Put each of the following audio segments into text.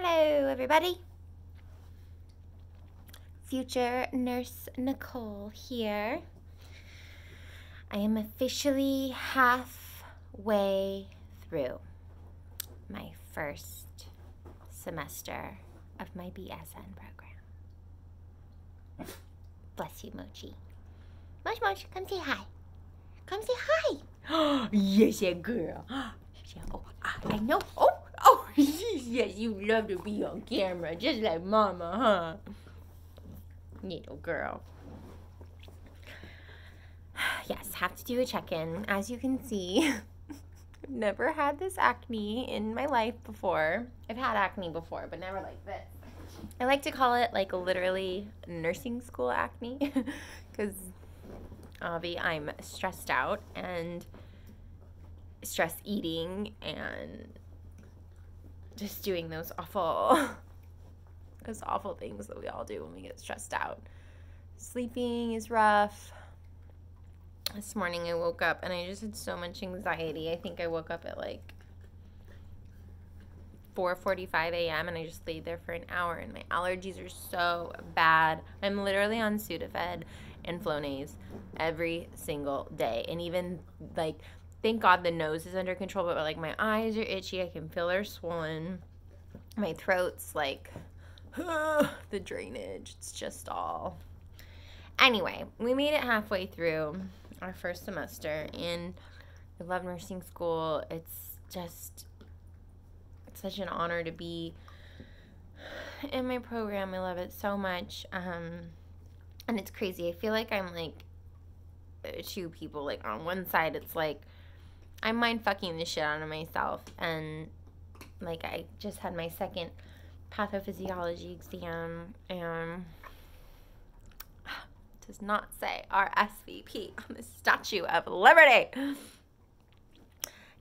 Hello, everybody. Future Nurse Nicole here. I am officially halfway through my first semester of my BSN program. Bless you, Mochi. Moch Moch, come say hi. Come say hi. Yes, yeah, girl. Oh, I know. Oh, yes, you love to be on camera, just like Mama, huh? Little girl. Yes, have to do a check-in. As you can see, I've never had this acne in my life before. I've had acne before, but never like this. I like to call it like literally nursing school acne because Avi, I'm stressed out and stress eating and just doing those awful things that we all do when we get stressed out. Sleeping is rough. This morning I woke up and I just had so much anxiety. I think I woke up at like 4:45 a.m. and I just laid there for an hour and my allergies are so bad. I'm literally on Sudafed and Flonase every single day. And even like, thank God the nose is under control, but like my eyes are itchy. I can feel they're swollen. My throat's like, the drainage. It's just all. Anyway, we made it halfway through our first semester and I love nursing school. It's such an honor to be in my program. I love it so much. And it's crazy. I feel like I'm like two people. Like on one side, it's like I'm mind fucking the shit out of myself. And like I just had my second pathophysiology exam and does not say RSVP on the Statue of Liberty.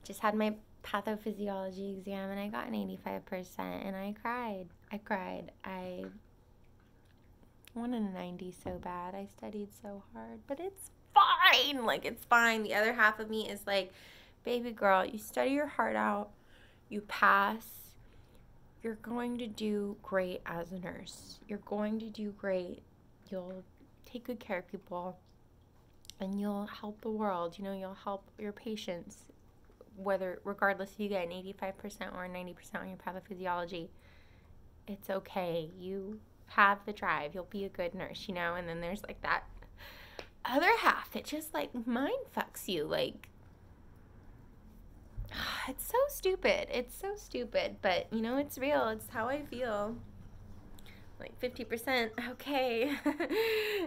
Just had my pathophysiology exam and I got an 85% and I cried. I wanted a 90 so bad. I studied so hard, but it's fine. Like, it's fine. The other half of me is like, baby girl, you study your heart out. You pass. You're going to do great as a nurse. You're going to do great. You'll take good care of people and you'll help the world. You know, you'll help your patients, regardless if you get an 85% or a 90% on your pathophysiology. It's okay. You have the drive. You'll be a good nurse, you know? And then there's like that other half that just like mind fucks you. Like, it's so stupid. It's so stupid. But, you know, it's real. It's how I feel. Like 50%, okay.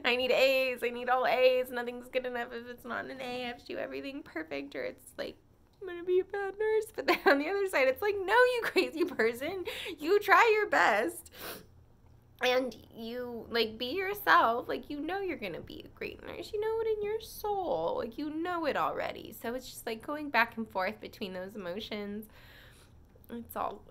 I need A's. I need all A's. Nothing's good enough if it's not an A. I have to do everything perfect or it's like, I'm going to be a bad nurse. But then on the other side, it's like, no, you crazy person. You try your best. And you, like, be yourself. Like, you know you're going to be a great nurse. You know it in your soul. Like, you know it already. So it's just, like, going back and forth between those emotions. It's all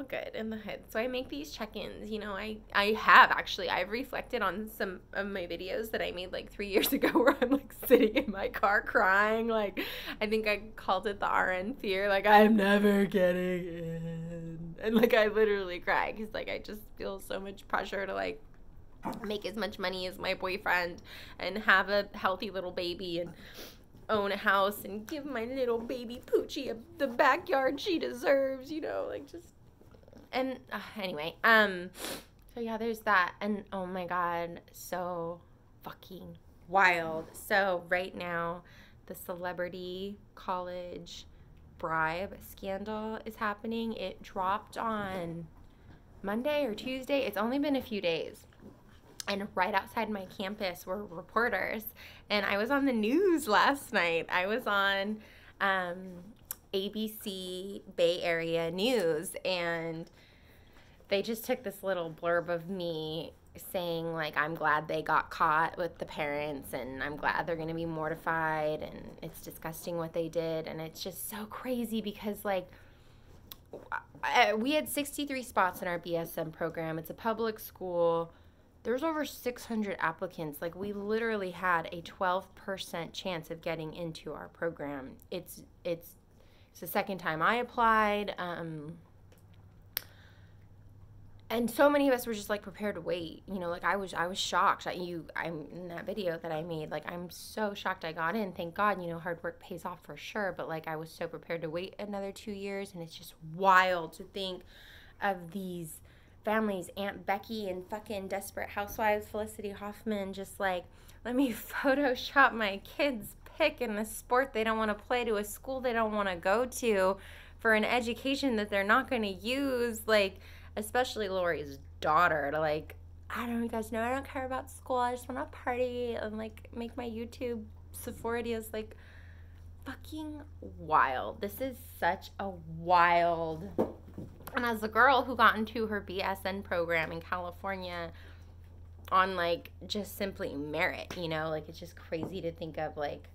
good in the hood. So I make these check-ins. You know, I've reflected on some of my videos that I made, like, 3 years ago where I'm, like, sitting in my car crying. Like, I think I called it the RN fear. Like, I'm never getting in. And, like, I literally cry because, like, I just feel so much pressure to, like, make as much money as my boyfriend and have a healthy little baby and own a house and give my little baby Poochie the backyard she deserves, you know, like just, and anyway, so yeah, there's that, and oh my God, so fucking wild. So right now, the celebrity college bribe scandal is happening. It dropped on Monday or Tuesday. It's only been a few days. And right outside my campus were reporters. And I was on the news last night. I was on ABC Bay Area News. And they just took this little blurb of me saying, like, I'm glad they got caught with the parents. And I'm glad they're going to be mortified. And it's disgusting what they did. And it's just so crazy because, like, we had 63 spots in our BSN program. It's a public school. There's over 600 applicants. Like, we literally had a 12% chance of getting into our program. It's the second time I applied. And so many of us were just like prepared to wait, you know, like I was shocked. I'm in that video that I made, like I'm so shocked I got in. Thank God, you know, hard work pays off for sure, but like I was so prepared to wait another 2 years. And it's just wild to think of these families, Aunt Becky and fucking Desperate Housewives Felicity Huffman, just like, let me Photoshop my kids pick in the sport they don't want to play, to a school they don't want to go to, for an education that they're not going to use. Like, especially Lori's daughter, to like, I don't know, you guys know I don't care about school, I just want to party and like make my YouTube Sephora videos. Like, fucking wild. This is such a wild. And as a girl who got into her BSN program in California on like just simply merit, you know, like it's just crazy to think of, like,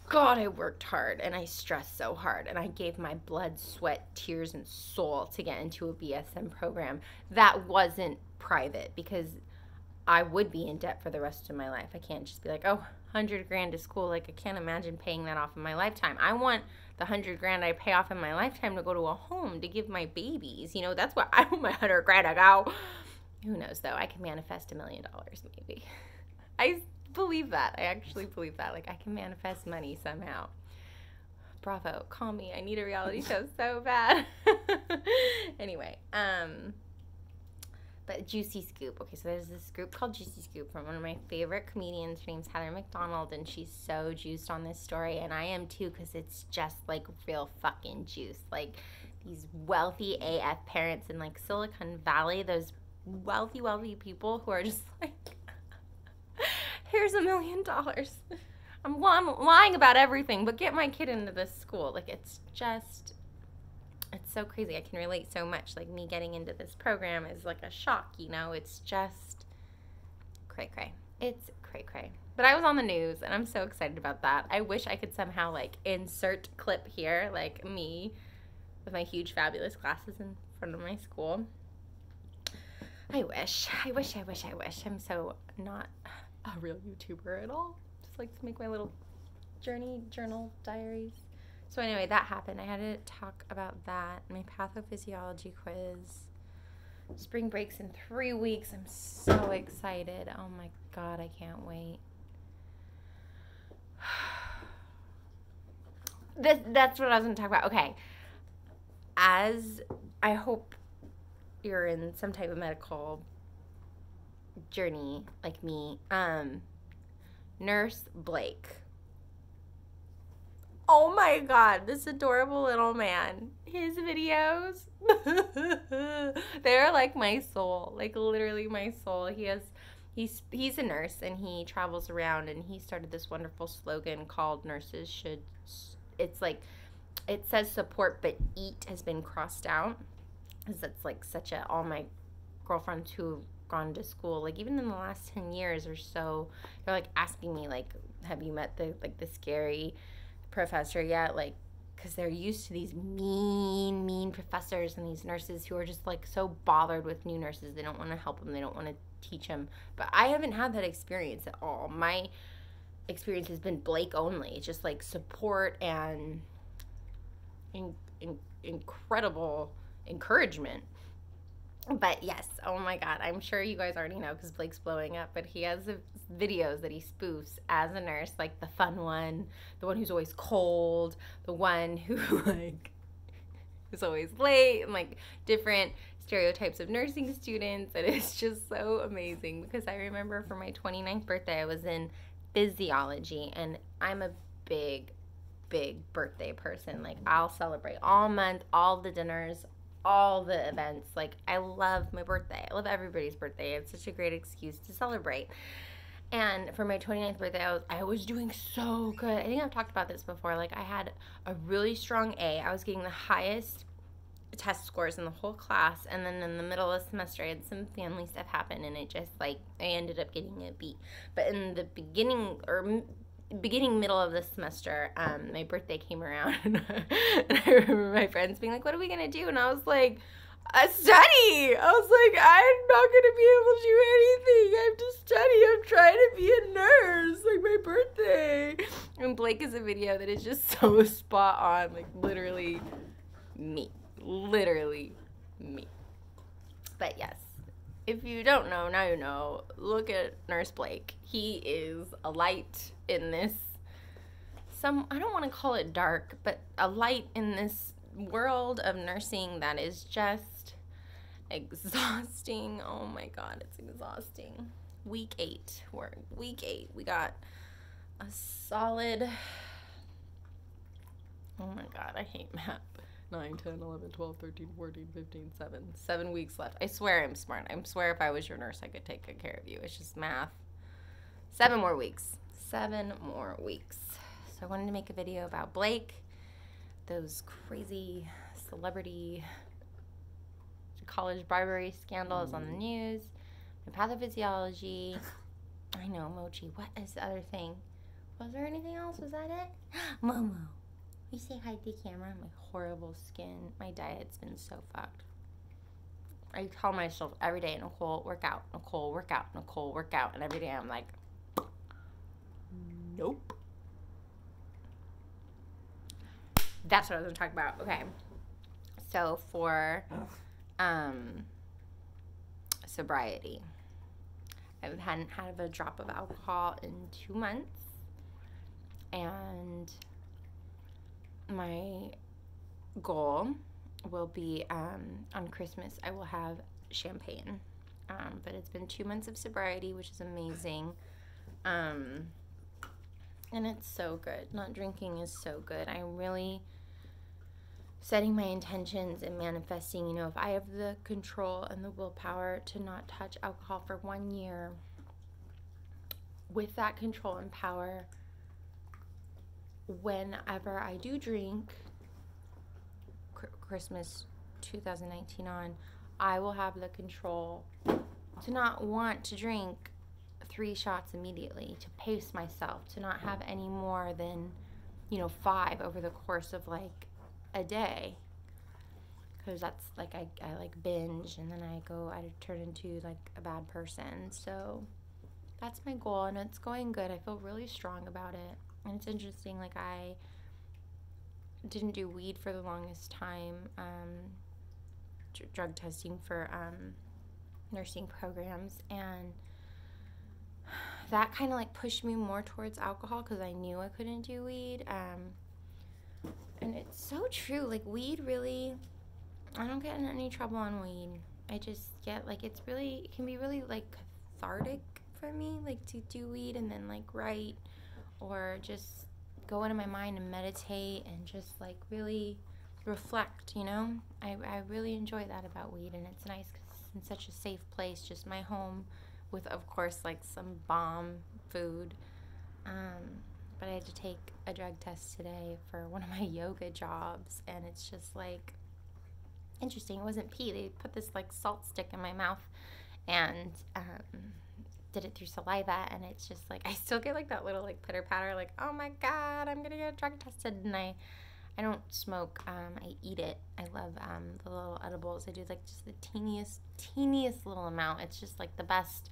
God, I worked hard and I stressed so hard and I gave my blood, sweat, tears, and soul to get into a BSN program that wasn't private, because I would be in debt for the rest of my life. I can't just be like, oh, 100 grand to school. Like, I can't imagine paying that off in my lifetime. I want the 100 grand I pay off in my lifetime to go to a home to give my babies. You know, that's what I want my 100 grand to go. Who knows, though? I can manifest $1 million, maybe. I believe that. I actually believe that. Like, I can manifest money somehow. Bravo, call me. I need a reality show so bad. Anyway, but Juicy Scoop. Okay, so there's this group called Juicy Scoop from one of my favorite comedians. Her name's Heather McDonald, and she's so juiced on this story, and I am too, because it's just like real fucking juice. Like, these wealthy AF parents in like Silicon Valley, those wealthy people who are just like, here's $1 million. I'm lying about everything, but get my kid into this school. Like, it's so crazy. I can relate so much. Like, me getting into this program is like a shock, you know? It's just cray-cray. It's cray-cray. But I was on the news, and I'm so excited about that. I wish I could somehow, like, insert clip here, like me with my huge, fabulous glasses in front of my school. I wish. I'm so not a real YouTuber at all. Just like to make my little journal diaries. So anyway, that happened. I had to talk about that. My pathophysiology quiz. Spring breaks in 3 weeks. I'm so excited. Oh my God, I can't wait. That's what I was going to talk about. Okay. As I hope you're in some type of medical journey like me, Nurse Blake. Oh my God, this adorable little man. His videos, they're like my soul, like literally my soul. He's a nurse, and he travels around, and he started this wonderful slogan called Nurses Should, it's like, it says support, but eat has been crossed out, because that's like such a, all my girlfriends who've gone to school, like even in the last 10 years or so, they're like asking me, like, have you met the scary professor yet? Like, because they're used to these mean professors and these nurses who are just like so bothered with new nurses. They don't want to help them, they don't want to teach them. But I haven't had that experience at all. My experience has been Blake only. It's just like support and incredible encouragement. But yes, oh my God, I'm sure you guys already know because Blake's blowing up, but he has videos that he spoofs as a nurse, like the fun one, the one who's always cold, the one who like is always late, and like different stereotypes of nursing students. And it's just so amazing because I remember for my 29th birthday, I was in physiology, and I'm a big birthday person. Like, I'll celebrate all month, all the dinners, all the events. Like, I love my birthday. I love everybody's birthday. It's such a great excuse to celebrate. And for my 29th birthday, I was doing so good. I think I've talked about this before. Like, I had a really strong A. I was getting the highest test scores in the whole class. And then in the middle of the semester, I had some family stuff happen, and it just, like, I ended up getting a B. But in the middle of the semester, my birthday came around, and I remember my friends being like, what are we gonna do? And I was like, study. I was like, I'm not gonna be able to do anything. I have to study. I'm trying to be a nurse, like my birthday. And Blake is a video that is just so spot on, like literally me. if you don't know, now you know. Look at Nurse Blake. He is a light in this, I don't want to call it dark, but a light in this world of nursing that is just exhausting. Oh my God, it's exhausting. Week 8. We're week 8. We got a solid, oh my God, I hate math. 9, 10, 11, 12, 13, 14, 15, 7 weeks left. I swear I'm smart. I swear if I was your nurse, I could take good care of you. It's just math. 7 more weeks. 7 more weeks. So I wanted to make a video about Blake, those crazy celebrity college bribery scandals on the news, my pathophysiology. I know, Mochi. What is the other thing? Was there anything else? Was that it? Momo. You say hi to the camera. My horrible skin. My diet's been so fucked. I tell myself every day, Nicole, work out. Nicole, work out. Nicole, work out. And every day I'm like, nope. That's what I was going to talk about. Okay. So for sobriety, I hadn't had a drop of alcohol in 2 months. And my goal will be on Christmas I will have champagne, but it's been 2 months of sobriety, which is amazing, and it's so good. Not drinking is so good. I'm really setting my intentions and manifesting, you know, if I have the control and the willpower to not touch alcohol for 1 year, with that control and power, whenever I do drink, Christmas 2019 on, I will have the control to not want to drink 3 shots immediately, to pace myself, to not have any more than, you know, 5 over the course of like a day, because that's like I like binge, and then I turn into like a bad person. So that's my goal, and it's going good. I feel really strong about it. And it's interesting, like I didn't do weed for the longest time, drug testing for nursing programs, and that kind of like pushed me more towards alcohol because I knew I couldn't do weed. And it's so true, like weed really, I don't get in any trouble on weed. I just get like, it can be really like cathartic for me, like to do weed and then like write, or just go into my mind and meditate and just like really reflect, you know? I really enjoy that about weed, and it's nice because it's in such a safe place, just my home, with of course like some bomb food. But I had to take a drug test today for one of my yoga jobs, and it's just like interesting. It wasn't pee. They put this like salt stick in my mouth and did it through saliva, and it's just like I still get like that little like pitter patter, like oh my God, I'm gonna get drug tested. And I don't smoke. I eat it. I love the little edibles. I do like just the teeniest little amount. It's just like the best.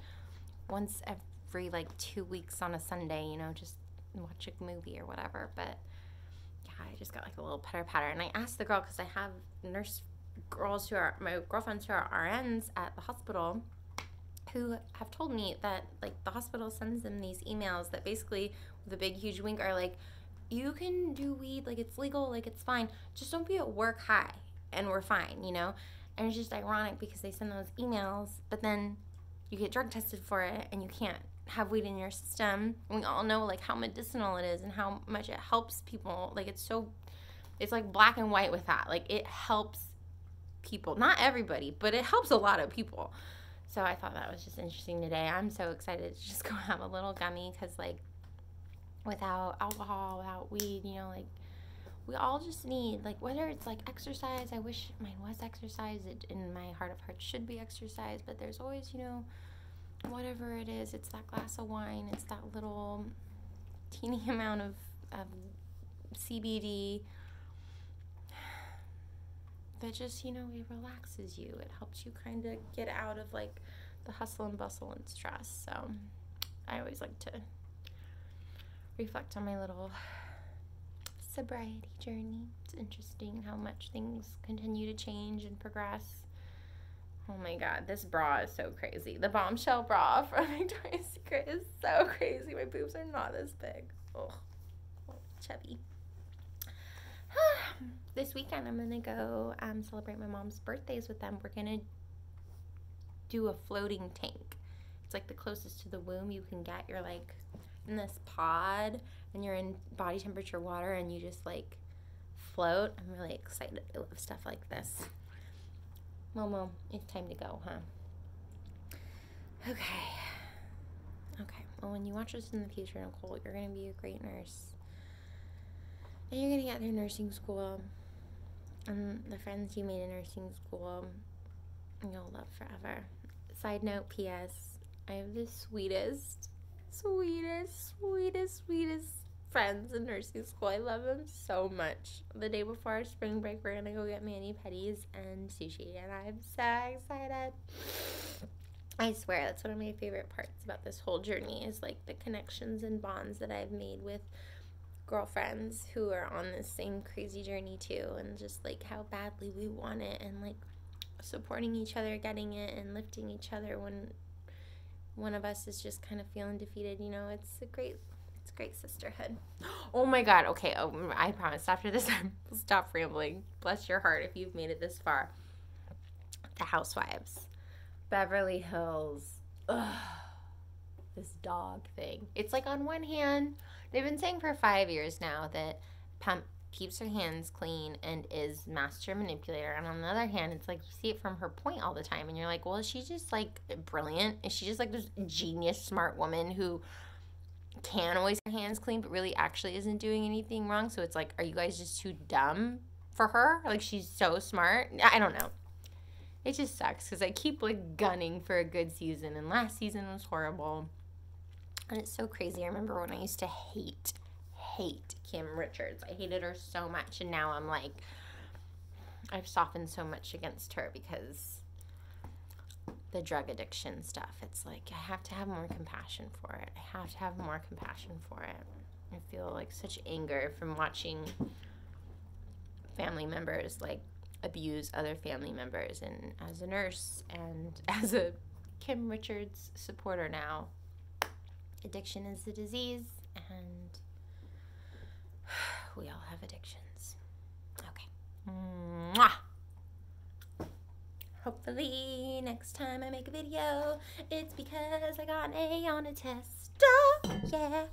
Once every like 2 weeks on a Sunday, you know, just watch a movie or whatever. But yeah, I just got like a little pitter patter, and I asked the girl, because I have nurse girls my girlfriends who are RNs at the hospital, who have told me that like the hospital sends them these emails that basically with a big huge wink are like, you can do weed, like it's legal, like it's fine, just don't be at work high and we're fine, you know? And it's just ironic because they send those emails, but then you get drug tested for it and you can't have weed in your system. We all know like how medicinal it is and how much it helps people. Like it's like black and white with that. Like it helps people, not everybody, but it helps a lot of people. So I thought that was just interesting today. I'm so excited to just go have a little gummy, because like without alcohol, without weed, you know, like we all just need, like whether it's like exercise, I wish mine was exercise, it in my heart of hearts should be exercise, but there's always, you know, whatever it is, it's that glass of wine, it's that little teeny amount of CBD that just, you know, it relaxes you. It helps you kind of get out of like the hustle and bustle and stress. So I always like to reflect on my little sobriety journey. It's interesting how much things continue to change and progress. Oh my god, this bra is so crazy. The Bombshell bra from Victoria's Secret is so crazy. My boobs are not this big. Oh, chubby. This weekend I'm gonna go celebrate my mom's birthdays with them. We're gonna do a floating tank. It's like the closest to the womb you can get. You're like in this pod and you're in body temperature water and you just like float. I'm really excited. I love stuff like this. Momo, it's time to go, huh? Okay. Well, when you watch this in the future, Nicole, you're gonna be a great nurse. And you're gonna get through nursing school. And the friends you made in nursing school, you'll love forever. Side note, P.S. I have the sweetest friends in nursing school. I love them so much. The day before our spring break, we're gonna go get mani-pedis and sushi, and I'm so excited. I swear, that's one of my favorite parts about this whole journey is like the connections and bonds that I've made with girlfriends who are on this same crazy journey too, and just like how badly we want it, and like supporting each other getting it and lifting each other when one of us is just kind of feeling defeated. You know, it's great sisterhood. Oh my god. Okay, I promise after this I'll stop rambling. Bless your heart if you've made it this far. The Housewives, Beverly Hills. Ugh, this dog thing. It's like on one hand, they've been saying for 5 years now that Pump keeps her hands clean and is master manipulator, and on the other hand, it's like you see it from her point all the time, and you're like, well, is she just like brilliant? Is she just like this genius, smart woman who can always have her hands clean but really actually isn't doing anything wrong? So it's like, are you guys just too dumb for her? Like, she's so smart. I don't know. It just sucks because I keep like gunning for a good season, and last season was horrible. And it's so crazy. I remember when I used to hate Kim Richards. I hated her so much, and now I'm like, I've softened so much against her because the drug addiction stuff. It's like I have to have more compassion for it. I feel like such anger from watching family members like abuse other family members, and as a nurse and as a Kim Richards supporter now, addiction is a disease, and we all have addictions. Okay. Mwah! Hopefully next time I make a video, it's because I got an A on a test. Oh, yeah.